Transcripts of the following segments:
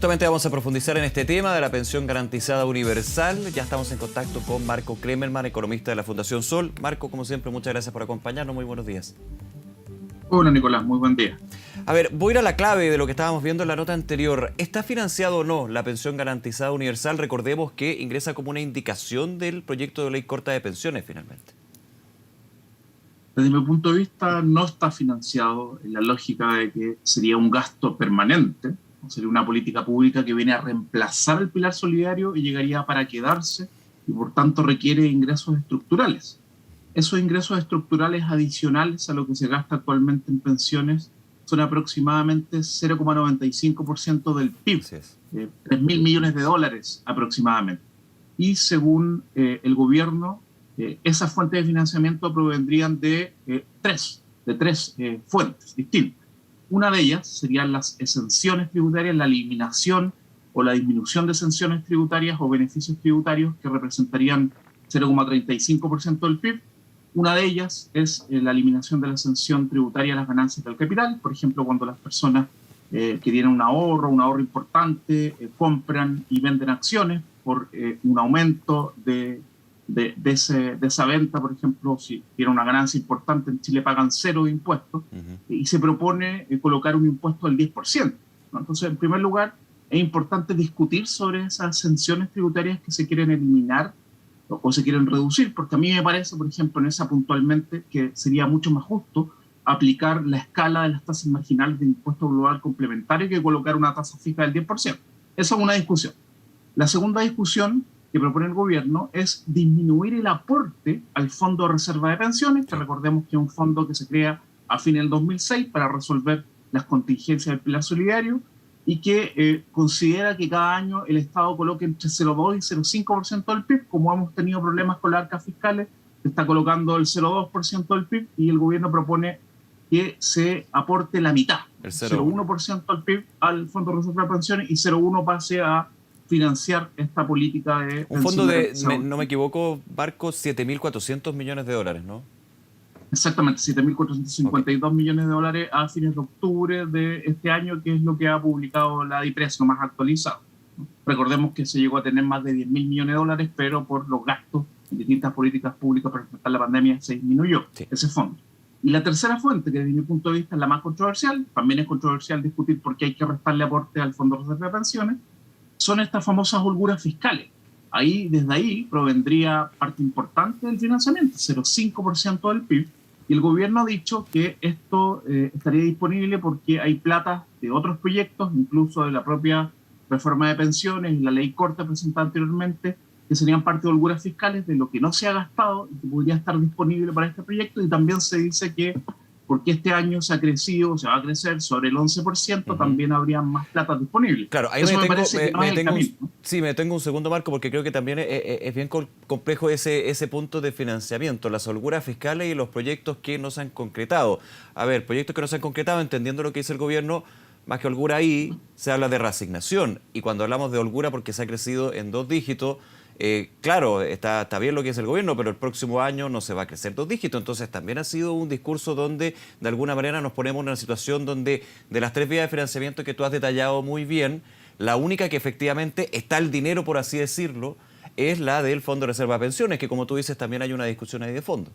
Justamente vamos a profundizar en este tema de la pensión garantizada universal. Ya estamos en contacto con Marco Kremelman, economista de la Fundación Sol. Marco, como siempre, muchas gracias por acompañarnos. Muy buenos días. Hola Nicolás, muy buen día. A ver, voy a ir a la clave de lo que estábamos viendo en la nota anterior. ¿Está financiado o no la pensión garantizada universal? Recordemos que ingresa como una indicación del proyecto de ley corta de pensiones, finalmente. Desde mi punto de vista, no está financiado en la lógica de que sería un gasto permanente, ¿no? Sería una política pública que viene a reemplazar el pilar solidario y llegaría para quedarse y por tanto requiere ingresos estructurales. Esos ingresos estructurales adicionales a lo que se gasta actualmente en pensiones son aproximadamente 0,95% del PIB, Así es. 3.000 millones de dólares aproximadamente. Y según el gobierno, esas fuentes de financiamiento provendrían de tres fuentes distintas. Una de ellas serían las exenciones tributarias, la eliminación o la disminución de exenciones tributarias o beneficios tributarios que representarían 0,35% del PIB. Una de ellas es la eliminación de la exención tributaria a las ganancias del capital, por ejemplo, cuando las personas que tienen un ahorro importante, compran y venden acciones por un aumento de esa venta. Por ejemplo, si tienen una ganancia importante, en Chile pagan 0 de impuestos, y se propone colocar un impuesto del 10%, ¿no? Entonces, en primer lugar, es importante discutir sobre esas exenciones tributarias que se quieren eliminar o se quieren reducir, porque a mí me parece, por ejemplo, en esa puntualmente, que sería mucho más justo aplicar la escala de las tasas marginales de impuesto global complementario que colocar una tasa fija del 10%. Esa es una discusión. La segunda discusión que propone el gobierno es disminuir el aporte al Fondo de Reserva de Pensiones, que recordemos que es un fondo que se crea a fines del 2006 para resolver las contingencias del pilar solidario, y que considera que cada año el Estado coloque entre 0,2 y 0,5% del PIB. Como hemos tenido problemas con las arcas fiscales, se está colocando el 0,2% del PIB, y el gobierno propone que se aporte la mitad, El 0,1% del PIB al Fondo de Reserva de Pensiones, y 0,1 pase a financiar esta política de Un fondo de, pensión. no me equivoco, Marco, 7.400 millones de dólares, ¿no? Exactamente, 7.452 millones de dólares a fines de octubre de este año, que es lo que ha publicado la DIPRES, lo más actualizado. Recordemos que se llegó a tener más de 10.000 millones de dólares, pero por los gastos en distintas políticas públicas para enfrentar la pandemia se disminuyó ese fondo. Y la tercera fuente, que desde mi punto de vista es la más controversial, también es controversial discutir por qué hay que restarle aporte al Fondo de Reserva de Pensiones, son estas famosas holguras fiscales. Desde ahí provendría parte importante del financiamiento, 0,5% del PIB, y el gobierno ha dicho que esto estaría disponible porque hay plata de otros proyectos, incluso de la propia reforma de pensiones y la ley corta presentada anteriormente, que serían parte de holguras fiscales de lo que no se ha gastado y que podría estar disponible para este proyecto. Y también se dice que porque este año se ha crecido, se va a crecer sobre el 11%, también habría más plata disponible. Claro, ahí eso me parece que no es el camino, ¿no? Sí, me detengo un segundo, Marco, porque creo que también es bien complejo ese punto de financiamiento, las holguras fiscales y los proyectos que no se han concretado. A ver, proyectos que no se han concretado, entendiendo lo que dice el gobierno, más que holgura ahí, se habla de reasignación. Y cuando hablamos de holgura, porque se ha crecido en 2 dígitos, claro, está bien lo que dice el gobierno, pero el próximo año no se va a crecer 2 dígitos. Entonces también ha sido un discurso donde de alguna manera nos ponemos en una situación donde de las 3 vías de financiamiento que tú has detallado muy bien, la única que efectivamente está el dinero, por así decirlo, es la del Fondo de Reserva de Pensiones, que como tú dices también hay una discusión ahí de fondo.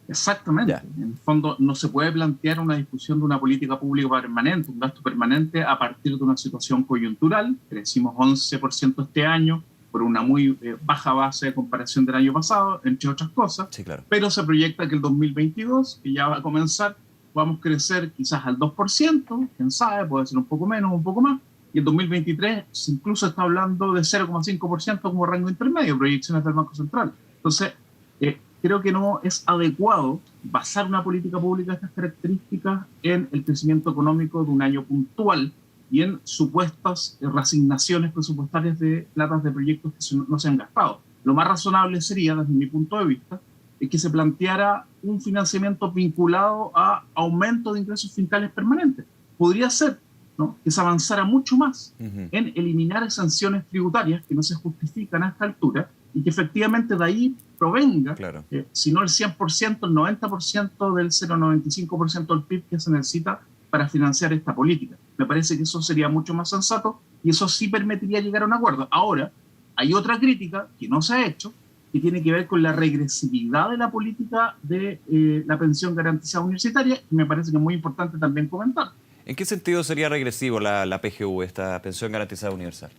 Exactamente. Ya. En el fondo no se puede plantear una discusión de una política pública permanente, un gasto permanente a partir de una situación coyuntural. Crecimos 11% este año por una muy baja base de comparación del año pasado, entre otras cosas. Sí, claro. Pero se proyecta que el 2022, que ya va a comenzar, vamos a crecer quizás al 2%, quién sabe, puede ser un poco menos, un poco más. Y el 2023 incluso está hablando de 0,5% como rango intermedio, proyecciones del Banco Central. Entonces, creo que no es adecuado basar una política pública de estas características en el crecimiento económico de un año puntual y en supuestas reasignaciones presupuestarias de platas de proyectos que no se han gastado. Lo más razonable sería, desde mi punto de vista, que se planteara un financiamiento vinculado a aumento de ingresos fiscales permanentes. Podría ser, ¿no?, que se avanzara mucho más en eliminar sanciones tributarias que no se justifican a esta altura, y que efectivamente de ahí provenga, si no el 100%, el 90% del 0,95% del PIB que se necesita para financiar esta política. Me parece que eso sería mucho más sensato y eso sí permitiría llegar a un acuerdo. Ahora, hay otra crítica que no se ha hecho, que tiene que ver con la regresividad de la política de la pensión garantizada universitaria, y me parece que es muy importante también comentar. ¿En qué sentido sería regresivo la PGU, esta pensión garantizada universal?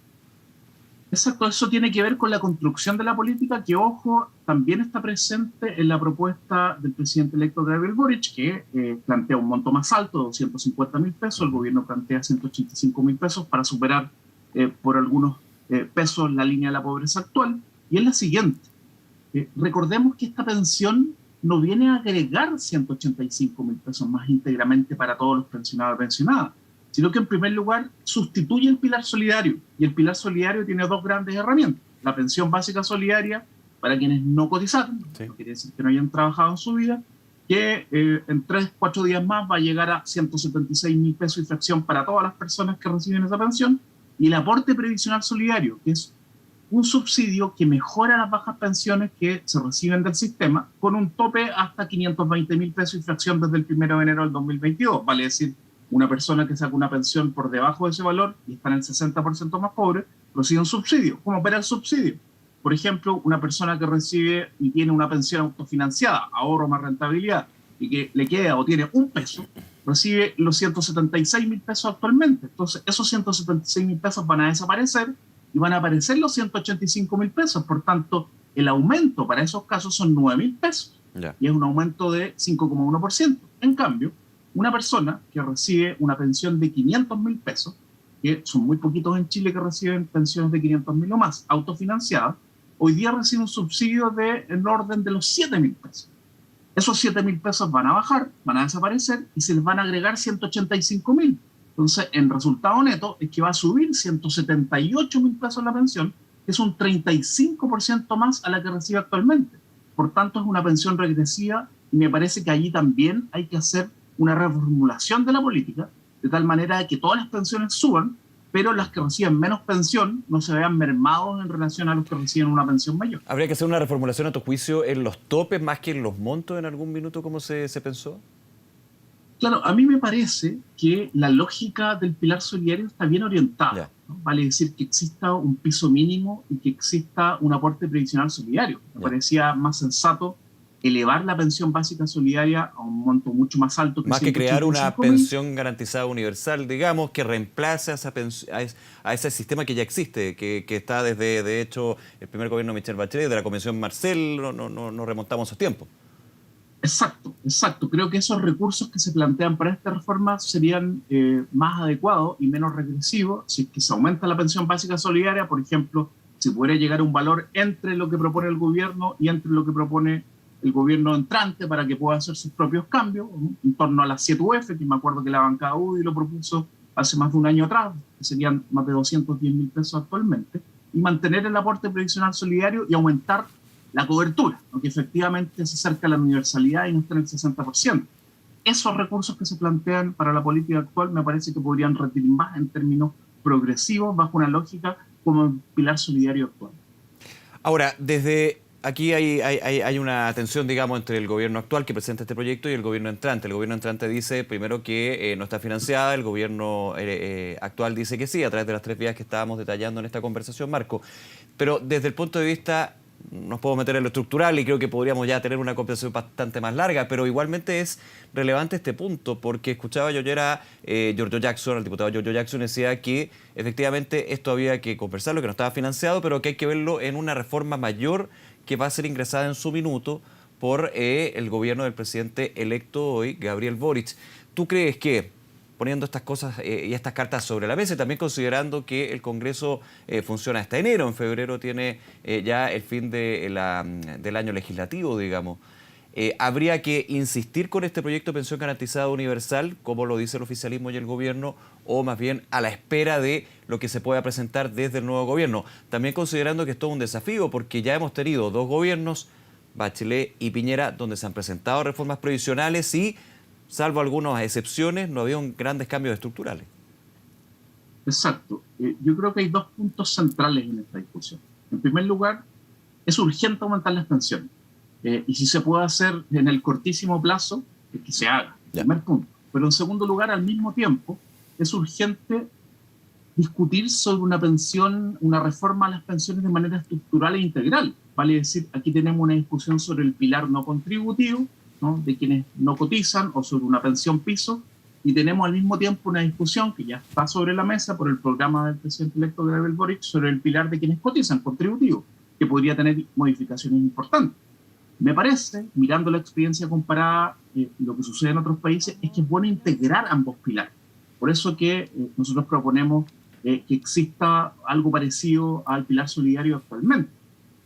Exacto, eso tiene que ver con la construcción de la política, que, ojo, también está presente en la propuesta del presidente electo Gabriel Boric, que plantea un monto más alto, 250.000 pesos, el gobierno plantea 185.000 pesos para superar por algunos pesos la línea de la pobreza actual, y es la siguiente. Recordemos que esta pensión no viene a agregar 185.000 pesos más íntegramente para todos los pensionados y pensionadas, sino que en primer lugar sustituye el pilar solidario. Y el pilar solidario tiene dos grandes herramientas. La pensión básica solidaria para quienes no cotizaron, sí, no quiere decir que no hayan trabajado en su vida, que en 3-4 días más va a llegar a 176.000 pesos y fracción para todas las personas que reciben esa pensión. Y el aporte previsional solidario, que es un subsidio que mejora las bajas pensiones que se reciben del sistema, con un tope hasta 520.000 pesos y fracción desde el 1 de enero del 2022. Vale decir, una persona que saca una pensión por debajo de ese valor y está en el 60% más pobre, recibe un subsidio. ¿Cómo opera el subsidio? Por ejemplo, una persona que recibe y tiene una pensión autofinanciada, ahorro más rentabilidad, y que le queda o tiene un peso, recibe los 176.000 pesos actualmente. Entonces, esos 176.000 pesos van a desaparecer y van a aparecer los 185.000 pesos. Por tanto, el aumento para esos casos son 9.000 pesos. Yeah. Y es un aumento de 5,1%. En cambio, una persona que recibe una pensión de 500.000 pesos, que son muy poquitos en Chile que reciben pensiones de 500.000 o más, autofinanciadas, hoy día recibe un subsidio de en orden de los 7.000 pesos. Esos 7.000 pesos van a bajar, van a desaparecer y se les van a agregar 185.000. Entonces, en resultado neto es que va a subir 178.000 pesos la pensión, que es un 35% más a la que recibe actualmente. Por tanto, es una pensión regresiva y me parece que allí también hay que hacer una reformulación de la política, de tal manera que todas las pensiones suban, pero las que reciben menos pensión no se vean mermados en relación a los que reciben una pensión mayor. ¿Habría que hacer una reformulación, a tu juicio, en los topes más que en los montos en algún minuto, como se pensó? Claro, a mí me parece que la lógica del pilar solidario está bien orientada, ¿no? Vale decir que exista un piso mínimo y que exista un aporte previsional solidario. Me parecía más sensato elevar la pensión básica solidaria a un monto mucho más alto. Más que crear una pensión garantizada universal, digamos, que reemplace a ese sistema que ya existe, que está desde, de hecho, el primer gobierno de Michelle Bachelet, de la Comisión Marcel, no remontamos esos tiempos. Exacto, exacto. Creo que esos recursos que se plantean para esta reforma serían más adecuados y menos regresivos si es que se aumenta la pensión básica solidaria. Por ejemplo, si pudiera llegar a un valor entre lo que propone el gobierno y entre lo que propone el gobierno entrante para que pueda hacer sus propios cambios, en torno a las 7 UF, que me acuerdo que la bancada UDI lo propuso hace más de un año atrás, que serían más de 210.000 pesos actualmente, y mantener el aporte previsional solidario y aumentar la cobertura, que efectivamente se acerca a la universalidad y no está en el 60%. Esos recursos que se plantean para la política actual me parece que podrían rendir más en términos progresivos, bajo una lógica como el pilar solidario actual. Ahora, desde aquí hay una tensión, digamos, entre el gobierno actual que presenta este proyecto y el gobierno entrante. El gobierno entrante dice, primero, que no está financiada. El gobierno actual dice que sí, a través de las 3 vías que estábamos detallando en esta conversación, Marco. Pero desde el punto de vista, nos podemos meter en lo estructural y creo que podríamos ya tener una conversación bastante más larga, pero igualmente es relevante este punto, porque escuchaba yo ayer a Giorgio Jackson, el diputado Giorgio Jackson, decía que efectivamente esto había que conversarlo, que no estaba financiado, pero que hay que verlo en una reforma mayor que va a ser ingresada en su minuto por el gobierno del presidente electo hoy, Gabriel Boric. ¿Tú crees que, poniendo estas cosas y estas cartas sobre la mesa, y también considerando que el Congreso funciona hasta enero, en febrero tiene ya el fin del año legislativo, digamos, habría que insistir con este proyecto de pensión garantizada universal, como lo dice el oficialismo y el gobierno, o más bien a la espera de lo que se pueda presentar desde el nuevo gobierno? También considerando que es todo un desafío, porque ya hemos tenido 2 gobiernos, Bachelet y Piñera, donde se han presentado reformas previsionales y, salvo algunas excepciones, no había grandes cambios estructurales. Exacto. Yo creo que hay 2 puntos centrales en esta discusión. En primer lugar, es urgente aumentar las pensiones. Y si se puede hacer en el cortísimo plazo, que se haga. Primer punto. Pero en segundo lugar, al mismo tiempo, es urgente discutir sobre una pensión, una reforma a las pensiones de manera estructural e integral. Vale decir, aquí tenemos una discusión sobre el pilar no contributivo, ¿no?, de quienes no cotizan, o sobre una pensión piso, y tenemos al mismo tiempo una discusión que ya está sobre la mesa por el programa del presidente electo Gabriel Boric sobre el pilar de quienes cotizan, contributivo, que podría tener modificaciones importantes. Me parece, mirando la experiencia comparada, lo que sucede en otros países, es que es bueno integrar ambos pilares. Por eso que nosotros proponemos que exista algo parecido al pilar solidario actualmente.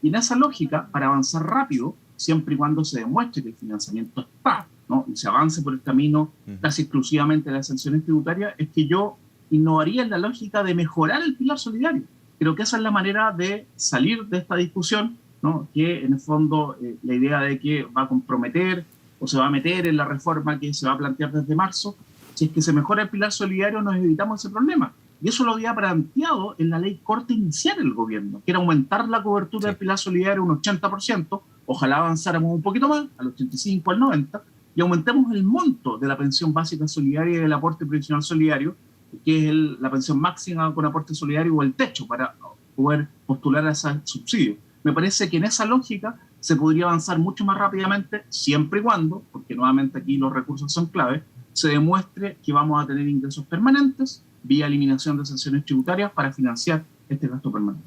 Y en esa lógica, para avanzar rápido, siempre y cuando se demuestre que el financiamiento está, ¿no?, y se avance por el camino casi exclusivamente de las sanciones tributarias, es que yo innovaría en la lógica de mejorar el pilar solidario. Creo que esa es la manera de salir de esta discusión, ¿no?, que en el fondo la idea de que va a comprometer o se va a meter en la reforma que se va a plantear desde marzo. Si es que se mejora el pilar solidario, nos evitamos ese problema. Y eso lo había planteado en la ley corta inicial el gobierno, que era aumentar la cobertura del pilar solidario un 80%, ojalá avanzáramos un poquito más, al 85, al 90%, y aumentemos el monto de la pensión básica solidaria y del aporte previsional solidario, que es la pensión máxima con aporte solidario o el techo para poder postular a ese subsidio. Me parece que en esa lógica se podría avanzar mucho más rápidamente, siempre y cuando, porque nuevamente aquí los recursos son clave, se demuestre que vamos a tener ingresos permanentes vía eliminación de sanciones tributarias para financiar este gasto permanente.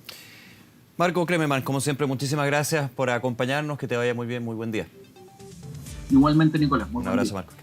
Marco Kremerman, como siempre, muchísimas gracias por acompañarnos, que te vaya muy bien, muy buen día. Igualmente, Nicolás. Un abrazo, Marco.